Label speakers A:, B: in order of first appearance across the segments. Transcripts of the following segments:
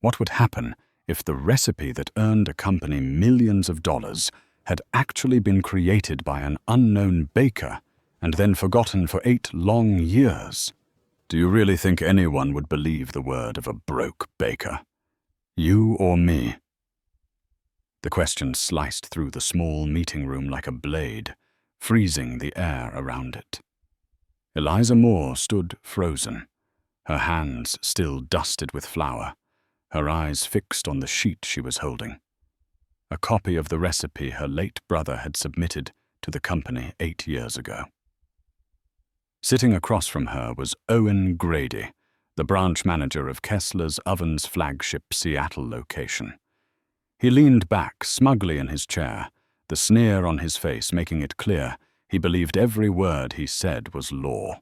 A: What would happen if the recipe that earned a company millions of dollars had actually been created by an unknown baker and then forgotten for 8 long years? Do you really think anyone would believe the word of a broke baker? You or me? The question sliced through the small meeting room like a blade, freezing the air around it. Eliza Moore stood frozen, her hands still dusted with flour, her eyes fixed on the sheet she was holding. A copy of the recipe her late brother had submitted to the company 8 years ago. Sitting across from her was Owen Grady, the branch manager of Kessler's Ovens flagship Seattle location. He leaned back smugly in his chair, the sneer on his face making it clear he believed every word he said was law.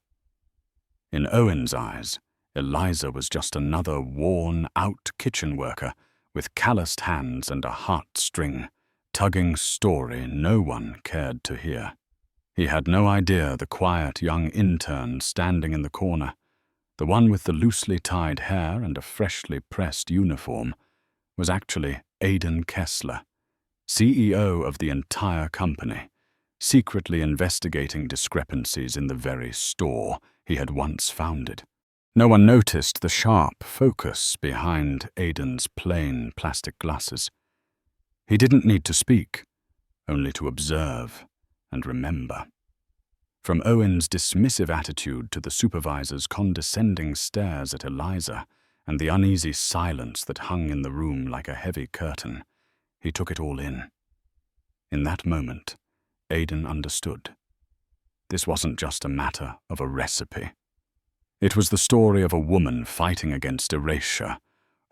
A: In Owen's eyes, Eliza was just another worn-out kitchen worker with calloused hands and a heartstring, tugging story no one cared to hear. He had no idea the quiet young intern standing in the corner, the one with the loosely tied hair and a freshly pressed uniform, was actually Aidan Kessler, CEO of the entire company, secretly investigating discrepancies in the very store he had once founded. No one noticed the sharp focus behind Aidan's plain plastic glasses. He didn't need to speak, only to observe and remember. From Owen's dismissive attitude to the supervisor's condescending stares at Eliza and the uneasy silence that hung in the room like a heavy curtain, he took it all in. In that moment, Aidan understood. This wasn't just a matter of a recipe. It was the story of a woman fighting against erasure,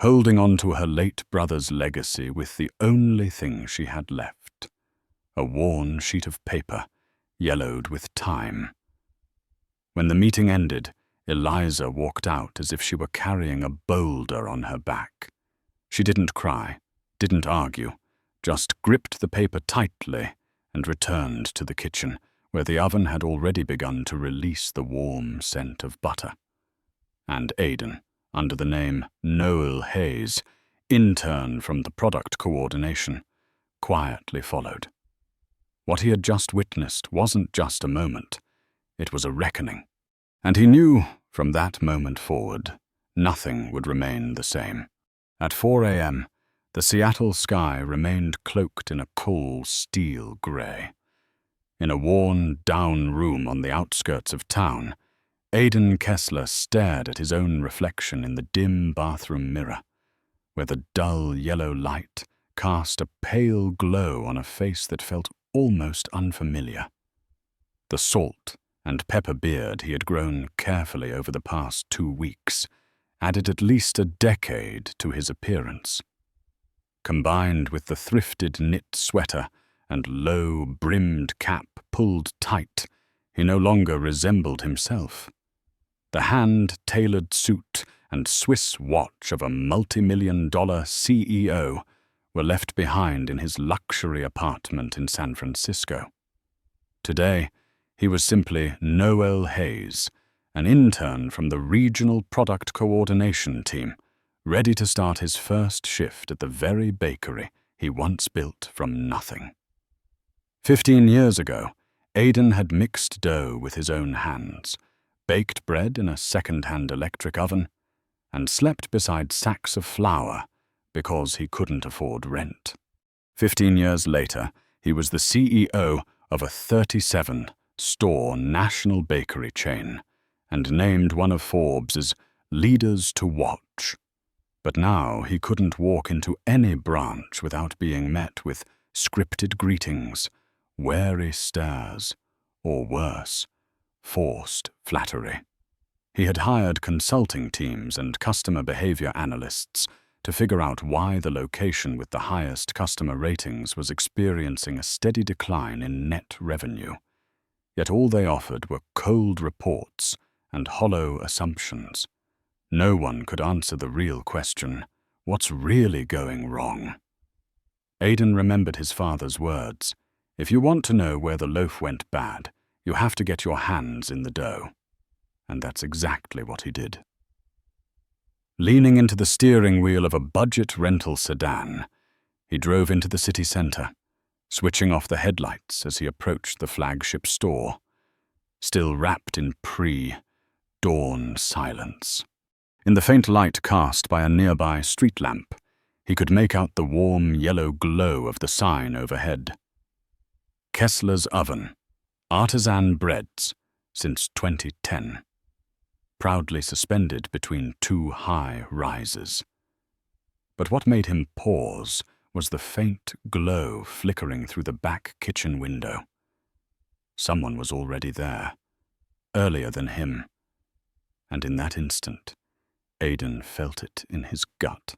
A: holding on to her late brother's legacy with the only thing she had left, a worn sheet of paper, yellowed with time. When the meeting ended, Eliza walked out as if she were carrying a boulder on her back. She didn't cry, didn't argue, just gripped the paper tightly and returned to the kitchen, where the oven had already begun to release the warm scent of butter. And Aidan, under the name Noel Hayes, intern from the product coordination, quietly followed. What he had just witnessed wasn't just a moment, it was a reckoning. And he knew, from that moment forward, nothing would remain the same. At 4 a.m., the Seattle sky remained cloaked in a cool steel gray. In a worn-down room on the outskirts of town, Aidan Kessler stared at his own reflection in the dim bathroom mirror, where the dull yellow light cast a pale glow on a face that felt almost unfamiliar. The salt and pepper beard he had grown carefully over the past 2 weeks added at least a decade to his appearance. Combined with the thrifted knit sweater and low-brimmed cap pulled tight, he no longer resembled himself. The hand-tailored suit and Swiss watch of a multi-million-dollar CEO were left behind in his luxury apartment in San Francisco. Today, he was simply Noel Hayes, an intern from the regional product coordination team, ready to start his first shift at the very bakery he once built from nothing. 15 years ago, Aidan had mixed dough with his own hands, baked bread in a second-hand electric oven, and slept beside sacks of flour because he couldn't afford rent. 15 years later, he was the CEO of a 37-store national bakery chain and named one of Forbes' leaders to watch. But now he couldn't walk into any branch without being met with scripted greetings, wary stares, or worse, forced flattery. He had hired consulting teams and customer behavior analysts to figure out why the location with the highest customer ratings was experiencing a steady decline in net revenue. Yet all they offered were cold reports and hollow assumptions. No one could answer the real question, what's really going wrong? Aidan remembered his father's words, if you want to know where the loaf went bad, you have to get your hands in the dough. And that's exactly what he did. Leaning into the steering wheel of a budget rental sedan, he drove into the city centre, switching off the headlights as he approached the flagship store, still wrapped in pre-dawn silence. In the faint light cast by a nearby street lamp, he could make out the warm yellow glow of the sign overhead. Kessler's Oven, artisan breads since 2010, proudly suspended between two high rises. But what made him pause was the faint glow flickering through the back kitchen window. Someone was already there, earlier than him, and in that instant, Aidan felt it in his gut.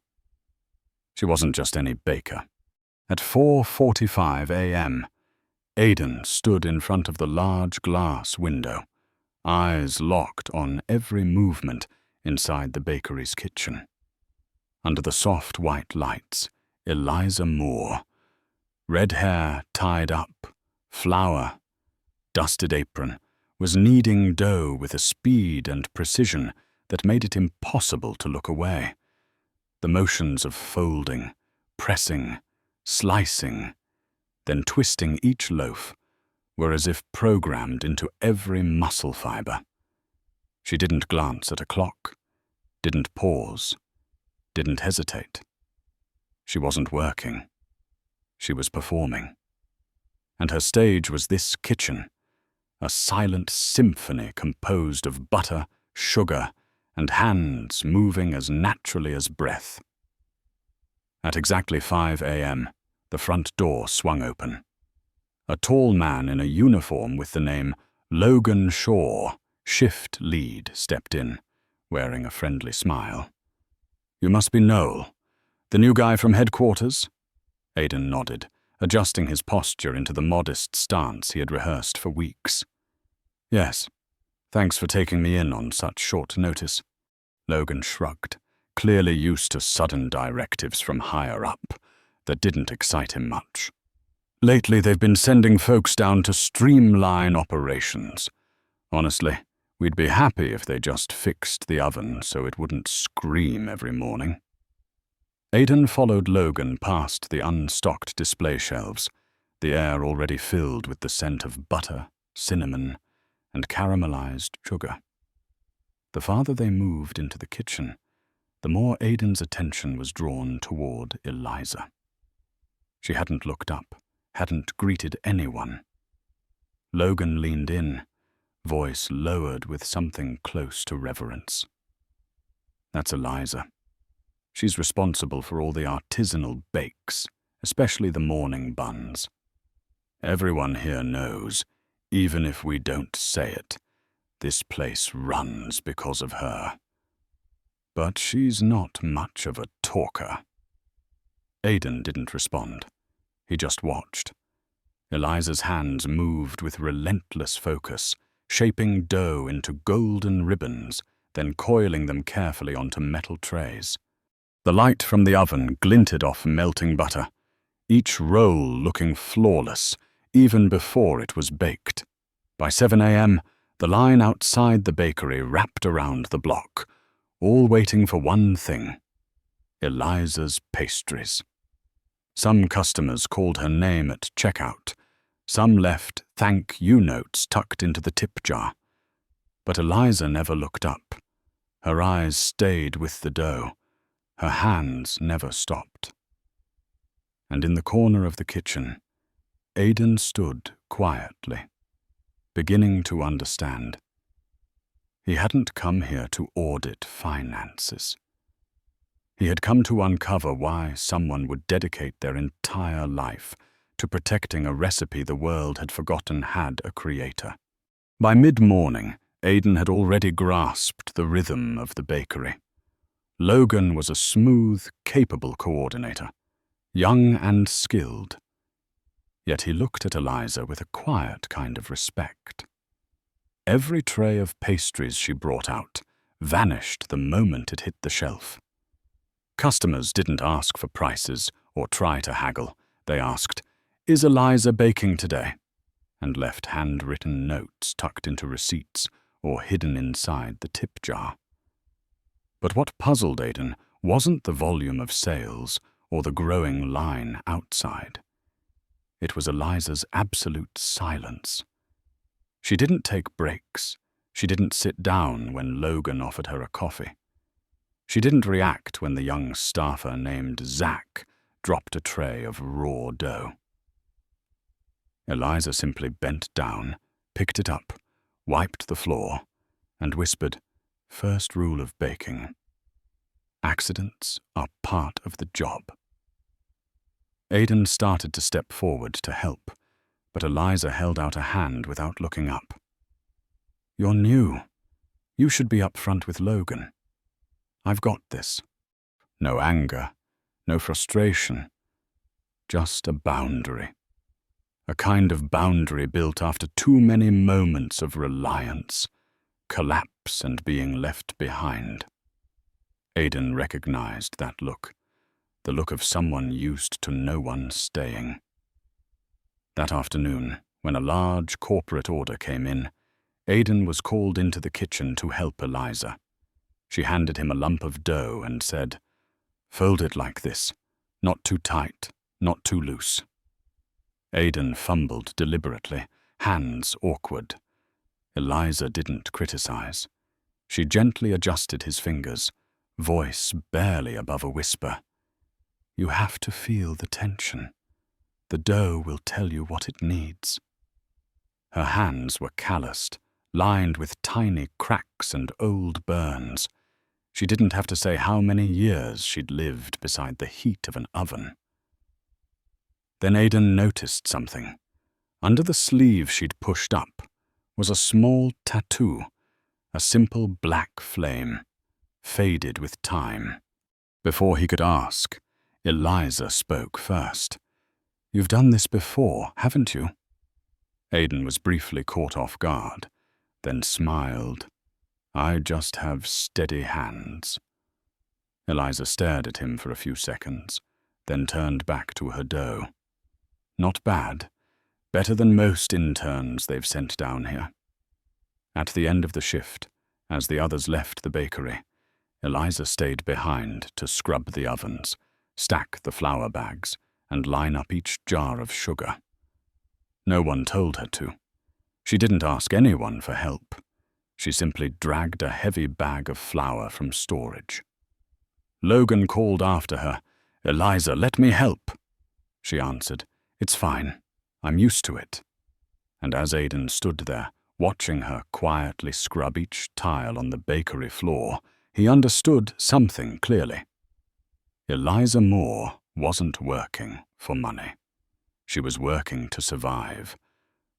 A: She wasn't just any baker. At 4:45 a.m., Aidan stood in front of the large glass window, eyes locked on every movement inside the bakery's kitchen. Under the soft white lights, Eliza Moore, red hair tied up, flour, dusted apron, was kneading dough with a speed and precision that made it impossible to look away. The motions of folding, pressing, slicing, then twisting each loaf were as if programmed into every muscle fibre. She didn't glance at a clock, didn't pause, didn't hesitate. She wasn't working. She was performing. And her stage was this kitchen, a silent symphony composed of butter, sugar, and hands moving as naturally as breath. At exactly 5 a.m., the front door swung open. A tall man in a uniform with the name Logan Shaw, shift lead, stepped in, wearing a friendly smile. "You must be Noel, the new guy from headquarters?" Aidan nodded, adjusting his posture into the modest stance he had rehearsed for weeks. "Yes. Thanks for taking me in on such short notice." Logan shrugged, clearly used to sudden directives from higher up that didn't excite him much. "Lately they've been sending folks down to streamline operations. Honestly, we'd be happy if they just fixed the oven so it wouldn't scream every morning." Aidan followed Logan past the unstocked display shelves, the air already filled with the scent of butter, cinnamon, and caramelized sugar. The farther they moved into the kitchen, the more Aidan's attention was drawn toward Eliza. She hadn't looked up, hadn't greeted anyone. Logan leaned in, voice lowered with something close to reverence. "That's Eliza. She's responsible for all the artisanal bakes, especially the morning buns. Everyone here knows, even if we don't say it, this place runs because of her. But she's not much of a talker." Aidan didn't respond. He just watched. Eliza's hands moved with relentless focus, shaping dough into golden ribbons, then coiling them carefully onto metal trays. The light from the oven glinted off melting butter, each roll looking flawless, even before it was baked. By 7 a.m., the line outside the bakery wrapped around the block, all waiting for one thing: Eliza's pastries. Some customers called her name at checkout. Some left thank you notes tucked into the tip jar. But Eliza never looked up. Her eyes stayed with the dough. Her hands never stopped. And in the corner of the kitchen, Aidan stood quietly, beginning to understand. He hadn't come here to audit finances. He had come to uncover why someone would dedicate their entire life to protecting a recipe the world had forgotten had a creator. By mid-morning, Aidan had already grasped the rhythm of the bakery. Logan was a smooth, capable coordinator, young and skilled. Yet he looked at Eliza with a quiet kind of respect. Every tray of pastries she brought out vanished the moment it hit the shelf. Customers didn't ask for prices or try to haggle. They asked, "Is Eliza baking today?" and left handwritten notes tucked into receipts or hidden inside the tip jar. But what puzzled Aidan wasn't the volume of sales or the growing line outside. It was Eliza's absolute silence. She didn't take breaks. She didn't sit down when Logan offered her a coffee. She didn't react when the young staffer named Zach dropped a tray of raw dough. Eliza simply bent down, picked it up, wiped the floor, and whispered, "First rule of baking. Accidents are part of the job." Aidan started to step forward to help, but Eliza held out a hand without looking up. "You're new. You should be up front with Logan. I've got this." No anger, no frustration, just a boundary. A kind of boundary built after too many moments of reliance, collapse, and being left behind. Aidan recognized that look, the look of someone used to no one staying. That afternoon, when a large corporate order came in, Aidan was called into the kitchen to help Eliza. She handed him a lump of dough and said, "Fold it like this, not too tight, not too loose." Aidan fumbled deliberately, hands awkward. Eliza didn't criticize. She gently adjusted his fingers, voice barely above a whisper. "You have to feel the tension. The dough will tell you what it needs." Her hands were calloused, lined with tiny cracks and old burns. She didn't have to say how many years she'd lived beside the heat of an oven. Then Aidan noticed something. Under the sleeve she'd pushed up was a small tattoo, a simple black flame, faded with time. Before he could ask, Eliza spoke first. "You've done this before, haven't you?" Aidan was briefly caught off guard, then smiled. "I just have steady hands." Eliza stared at him for a few seconds, then turned back to her dough. "Not bad. Better than most interns they've sent down here." At the end of the shift, as the others left the bakery, Eliza stayed behind to scrub the ovens, stack the flour bags, and line up each jar of sugar. No one told her to. She didn't ask anyone for help. She simply dragged a heavy bag of flour from storage. Logan called after her, "Eliza, let me help." She answered, "It's fine. I'm used to it." And as Aidan stood there, watching her quietly scrub each tile on the bakery floor, he understood something clearly. Eliza Moore wasn't working for money. She was working to survive,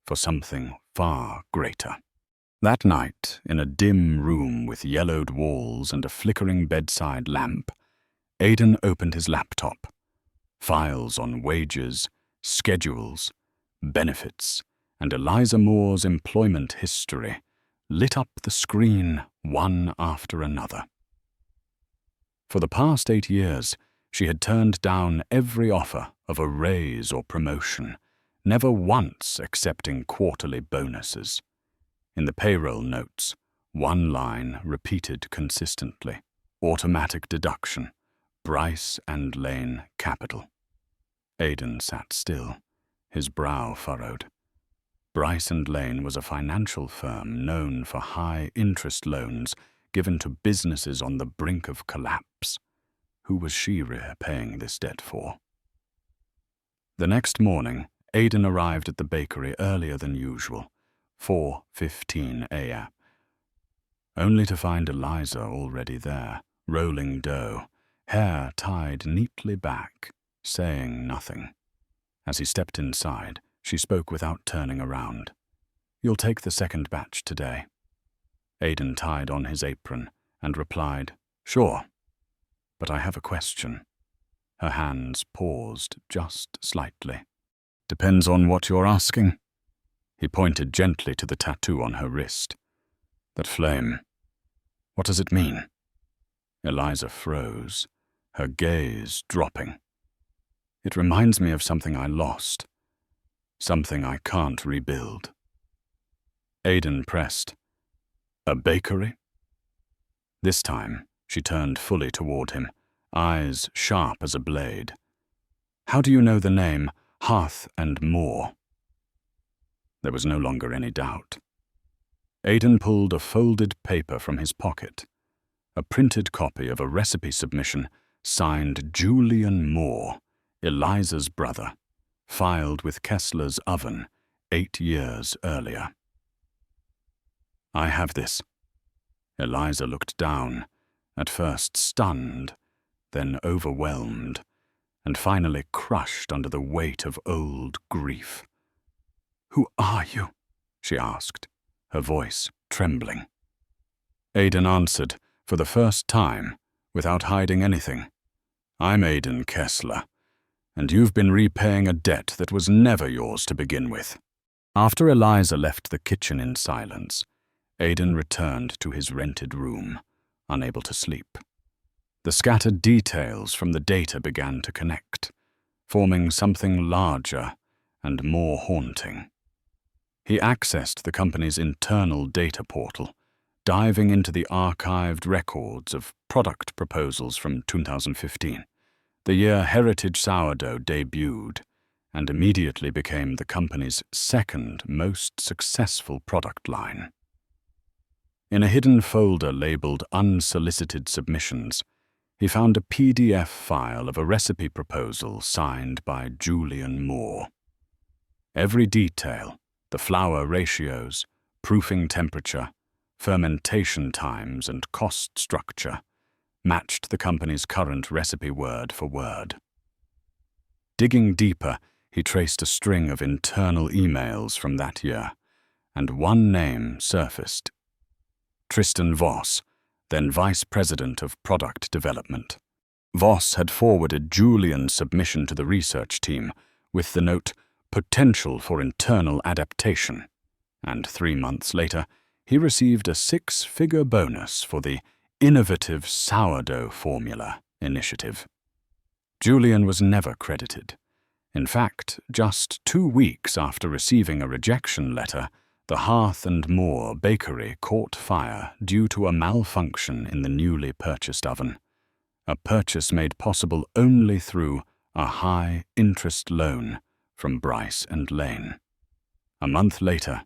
A: for something far greater. That night, in a dim room with yellowed walls and a flickering bedside lamp, Aidan opened his laptop. Files on wages, schedules, benefits, and Eliza Moore's employment history lit up the screen one after another. For the past 8 years, she had turned down every offer of a raise or promotion, never once accepting quarterly bonuses. In the payroll notes, one line repeated consistently: automatic deduction, Bryce and Lane Capital. Aidan sat still, his brow furrowed. Bryce and Lane was a financial firm known for high-interest loans given to businesses on the brink of collapse. Who was she repaying this debt for? The next morning, Aidan arrived at the bakery earlier than usual, 4:15 a.m., only to find Eliza already there, rolling dough, hair tied neatly back, saying nothing. As he stepped inside, she spoke without turning around. "You'll take the second batch today." Aidan tied on his apron and replied, "Sure, but I have a question." Her hands paused just slightly. "Depends on what you're asking." He pointed gently to the tattoo on her wrist. "That flame, what does it mean?" Eliza froze, her gaze dropping. "It reminds me of something I lost, something I can't rebuild." Aidan pressed, "A bakery?" This time, She turned fully toward him, eyes sharp as a blade. "How do you know the name Hearth and More?" There was no longer any doubt. Aidan pulled a folded paper from his pocket, a printed copy of a recipe submission signed Julian Moore, Eliza's brother, filed with Kessler's oven 8 years earlier. "I have this." Eliza looked down, at first stunned, then overwhelmed, and finally crushed under the weight of old grief. "Who are you?" she asked, her voice trembling. Aidan answered, for the first time, without hiding anything. "I'm Aidan Kessler, and you've been repaying a debt that was never yours to begin with." After Eliza left the kitchen in silence, Aidan returned to his rented room, unable to sleep. The scattered details from the data began to connect, forming something larger and more haunting. He accessed the company's internal data portal, diving into the archived records of product proposals from 2015, the year Heritage Sourdough debuted, and immediately became the company's second most successful product line. In a hidden folder labeled Unsolicited Submissions, he found a PDF file of a recipe proposal signed by Julian Moore. Every detail, the flour ratios, proofing temperature, fermentation times, and cost structure, matched the company's current recipe word for word. Digging deeper, he traced a string of internal emails from that year, and one name surfaced: Tristan Voss, then Vice President of Product Development. Voss had forwarded Julian's submission to the research team with the note, "Potential for internal adaptation," and 3 months later, he received a 6-figure bonus for the Innovative Sourdough Formula initiative. Julian was never credited. In fact, just 2 weeks after receiving a rejection letter, the Hearth and More bakery caught fire due to a malfunction in the newly purchased oven, a purchase made possible only through a high-interest loan from Bryce and Lane. A month later,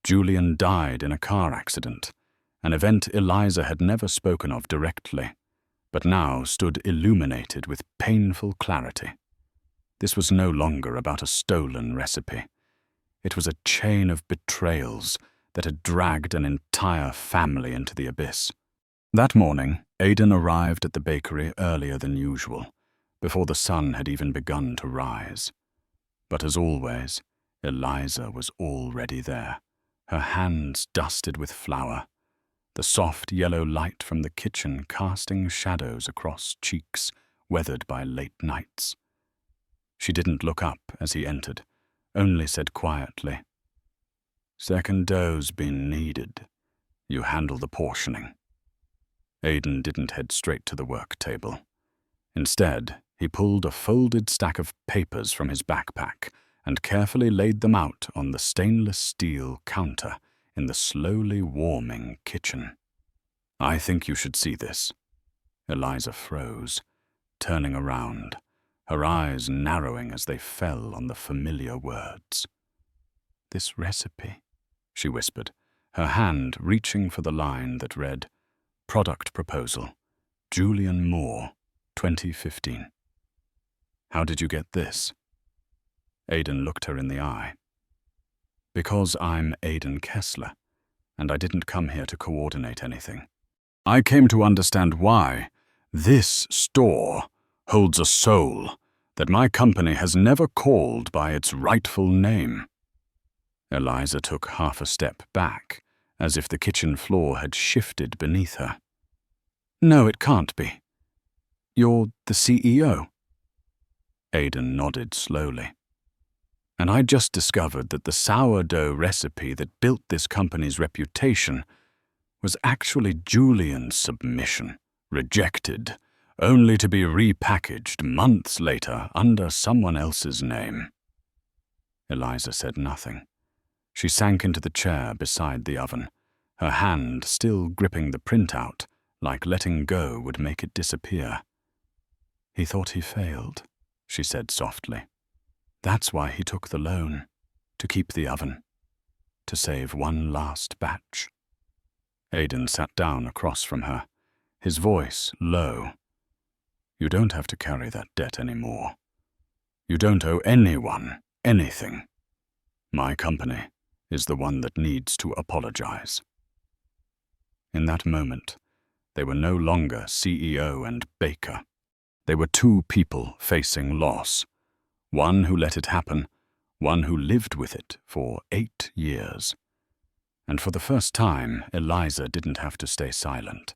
A: Julian died in a car accident, an event Eliza had never spoken of directly, but now stood illuminated with painful clarity. This was no longer about a stolen recipe. It was a chain of betrayals that had dragged an entire family into the abyss. That morning, Aidan arrived at the bakery earlier than usual, before the sun had even begun to rise. But as always, Eliza was already there, her hands dusted with flour, the soft yellow light from the kitchen casting shadows across cheeks weathered by late nights. She didn't look up as he entered, only said quietly, "Second dough's been needed. You handle the portioning." Aidan didn't head straight to the work table. Instead, he pulled a folded stack of papers from his backpack and carefully laid them out on the stainless steel counter in the slowly warming kitchen. "I think you should see this." Eliza froze, turning around, her eyes narrowing as they fell on the familiar words. "This recipe," she whispered, her hand reaching for the line that read, "Product Proposal, Julian Moore, 2015. How did you get this?" Aidan looked her in the eye. "Because I'm Aidan Kessler, and I didn't come here to coordinate anything. I came to understand why this store holds a soul that my company has never called by its rightful name." Eliza took half a step back, as if the kitchen floor had shifted beneath her. "No, it can't be. You're the CEO." Aidan nodded slowly. "And I just discovered that the sourdough recipe that built this company's reputation was actually Julian's submission, rejected, only to be repackaged months later under someone else's name." Eliza said nothing. She sank into the chair beside the oven, her hand still gripping the printout, like letting go would make it disappear. "He thought he failed," she said softly. "That's why he took the loan, to keep the oven, to save one last batch." Aidan sat down across from her, his voice low. "You don't have to carry that debt anymore. You don't owe anyone anything. My company is the one that needs to apologize." In that moment, they were no longer CEO and baker. They were two people facing loss, one who let it happen, one who lived with it for 8 years. And for the first time, Eliza didn't have to stay silent.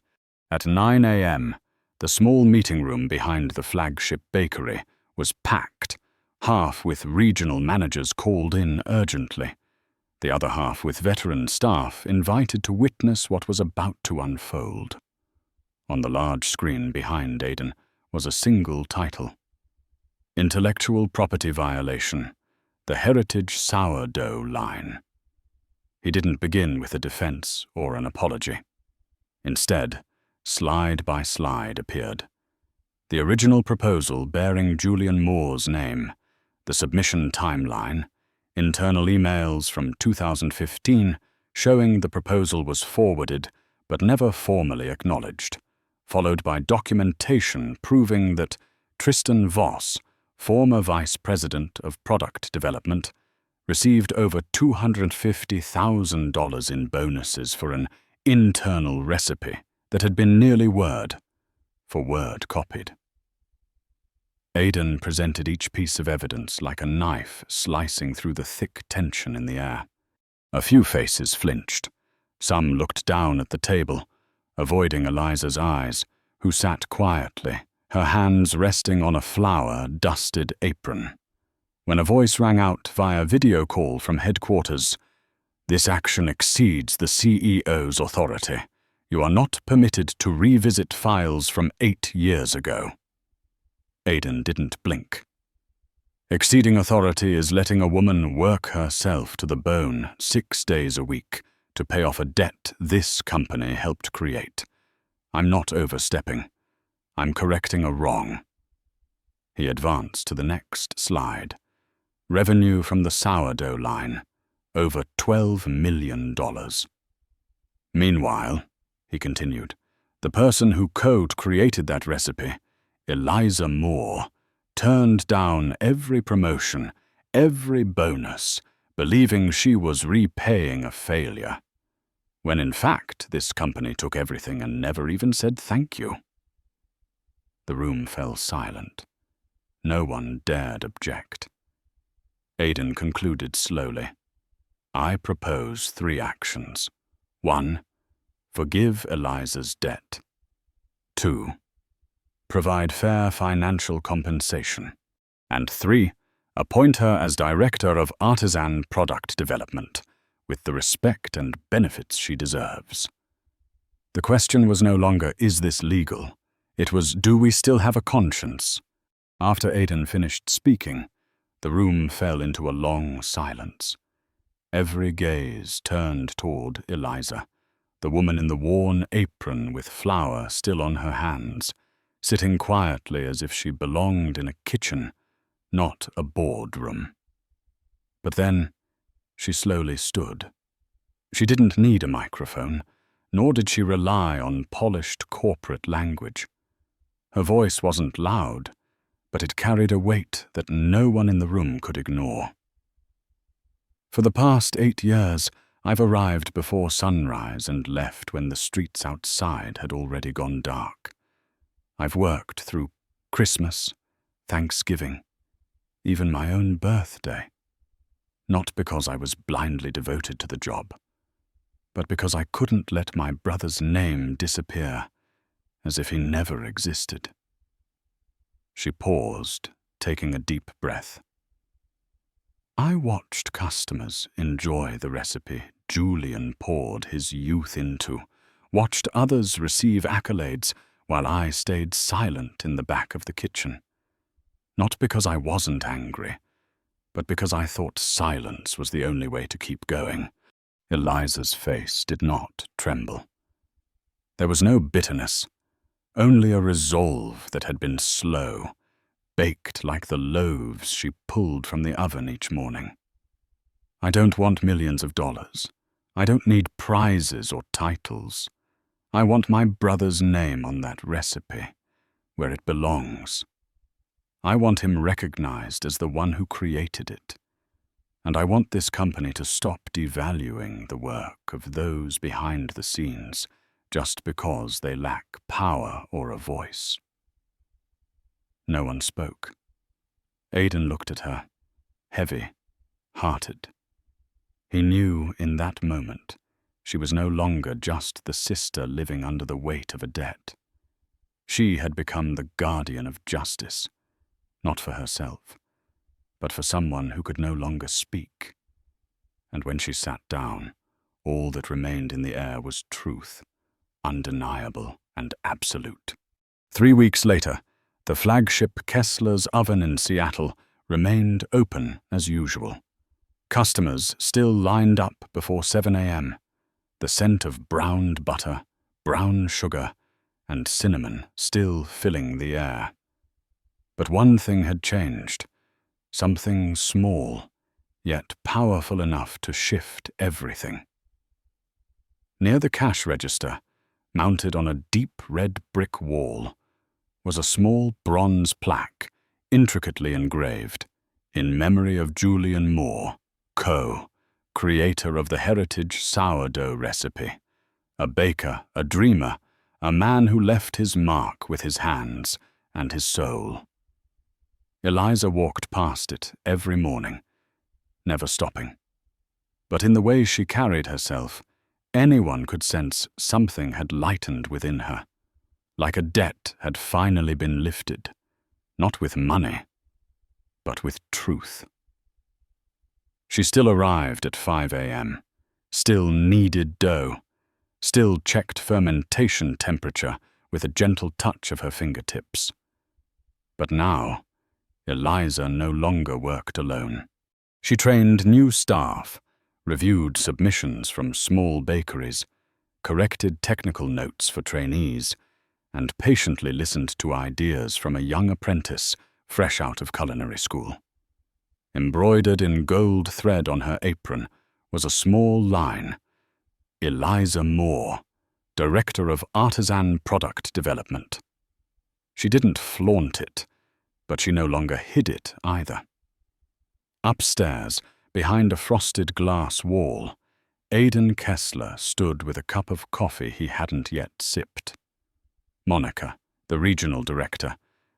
A: At 9 a.m., the small meeting room behind the flagship bakery was packed, half with regional managers called in urgently, the other half with veteran staff invited to witness what was about to unfold. On the large screen behind Aidan was a single title: Intellectual Property Violation, the Heritage Sourdough Line. He didn't begin with a defense or an apology. Instead, slide by slide appeared. The original proposal bearing Julian Moore's name, the submission timeline, internal emails from 2015 showing the proposal was forwarded but never formally acknowledged, followed by documentation proving that Tristan Voss, former Vice President of Product Development, received over $250,000 in bonuses for an internal recipe that had been nearly word for word copied. Aidan presented each piece of evidence like a knife slicing through the thick tension in the air. A few faces flinched. Some looked down at the table, avoiding Eliza's eyes, who sat quietly, her hands resting on a flour-dusted apron. When a voice rang out via video call from headquarters, "This action exceeds the CEO's authority. You are not permitted to revisit files from 8 years ago." Aidan didn't blink. Exceeding authority is letting a woman work herself to the bone 6 days a week to pay off a debt this company helped create. I'm not overstepping. I'm correcting a wrong. He advanced to the next slide. Revenue from the sourdough line, over $12 million. Meanwhile, he continued, the person who created that recipe, Eliza Moore, turned down every promotion, every bonus, believing she was repaying a failure, when in fact this company took everything and never even said thank you. The room fell silent. No one dared object. Aidan concluded slowly. I propose 3 actions. 1. Forgive Eliza's debt. 2. Provide fair financial compensation. And 3. Appoint her as Director of Artisan Product Development, with the respect and benefits she deserves. The question was no longer, is this legal? It was, do we still have a conscience? After Aidan finished speaking, the room fell into a long silence. Every gaze turned toward Eliza, the woman in the worn apron with flour still on her hands, sitting quietly as if she belonged in a kitchen, not a boardroom. But then she slowly stood. She didn't need a microphone, nor did she rely on polished corporate language. Her voice wasn't loud, but it carried a weight that no one in the room could ignore. For the past 8 years, I've arrived before sunrise and left when the streets outside had already gone dark. I've worked through Christmas, Thanksgiving, even my own birthday. Not because I was blindly devoted to the job, but because I couldn't let my brother's name disappear, as if he never existed. She paused, taking a deep breath. I watched customers enjoy the recipe Julian poured his youth into, watched others receive accolades while I stayed silent in the back of the kitchen. Not because I wasn't angry, but because I thought silence was the only way to keep going. Eliza's face did not tremble. There was no bitterness, only a resolve that had been slow, baked like the loaves she pulled from the oven each morning. I don't want millions of dollars. I don't need prizes or titles. I want my brother's name on that recipe, where it belongs. I want him recognized as the one who created it. And I want this company to stop devaluing the work of those behind the scenes just because they lack power or a voice. No one spoke. Aidan looked at her, heavy-hearted. He knew in that moment she was no longer just the sister living under the weight of a debt. She had become the guardian of justice, not for herself, but for someone who could no longer speak. And when she sat down, all that remained in the air was truth, undeniable and absolute. 3 weeks later, the flagship Kessler's oven in Seattle remained open as usual. Customers still lined up before 7 a.m., the scent of browned butter, brown sugar, and cinnamon still filling the air. But one thing had changed, something small, yet powerful enough to shift everything. Near the cash register, mounted on a deep red brick wall, was a small bronze plaque, intricately engraved, in memory of Julian Moore, Co., creator of the heritage sourdough recipe, a baker, a dreamer, a man who left his mark with his hands and his soul. Eliza walked past it every morning, never stopping. But in the way she carried herself, anyone could sense something had lightened within her, like a debt had finally been lifted, not with money, but with truth. She still arrived at 5 a.m., still kneaded dough, still checked fermentation temperature with a gentle touch of her fingertips. But now, Eliza no longer worked alone. She trained new staff, reviewed submissions from small bakeries, corrected technical notes for trainees, and patiently listened to ideas from a young apprentice fresh out of culinary school. Embroidered in gold thread on her apron was a small line, Eliza Moore, Director of Artisan Product Development. She didn't flaunt it, but she no longer hid it either. Upstairs, behind a frosted glass wall, Aidan Kessler stood with a cup of coffee he hadn't yet sipped. Monica, the regional director,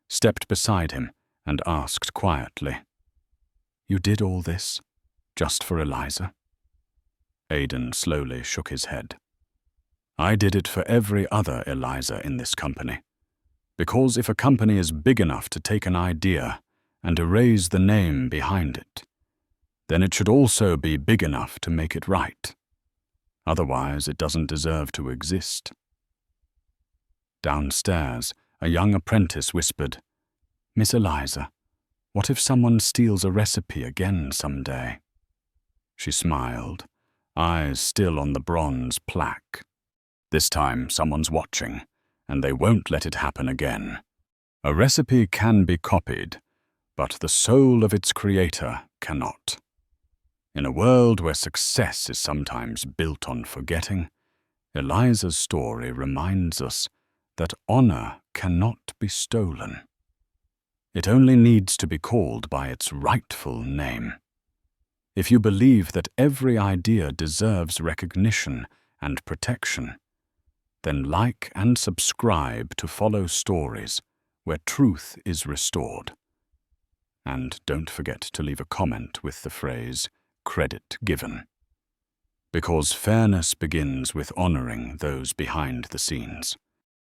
A: stepped beside him and asked quietly, "You did all this just for Eliza?" Aidan slowly shook his head. "I did it for every other Eliza in this company. Because if a company is big enough to take an idea and erase the name behind it, then it should also be big enough to make it right. Otherwise, it doesn't deserve to exist." Downstairs, a young apprentice whispered, "Miss Eliza, what if someone steals a recipe again someday?" She smiled, eyes still on the bronze plaque. "This time someone's watching, and they won't let it happen again. A recipe can be copied, but the soul of its creator cannot. In a world where success is sometimes built on forgetting, Eliza's story reminds us that honor cannot be stolen. It only needs to be called by its rightful name. If you believe that every idea deserves recognition and protection, then like and subscribe to follow stories where truth is restored. And don't forget to leave a comment with the phrase, "credit given." Because fairness begins with honoring those behind the scenes.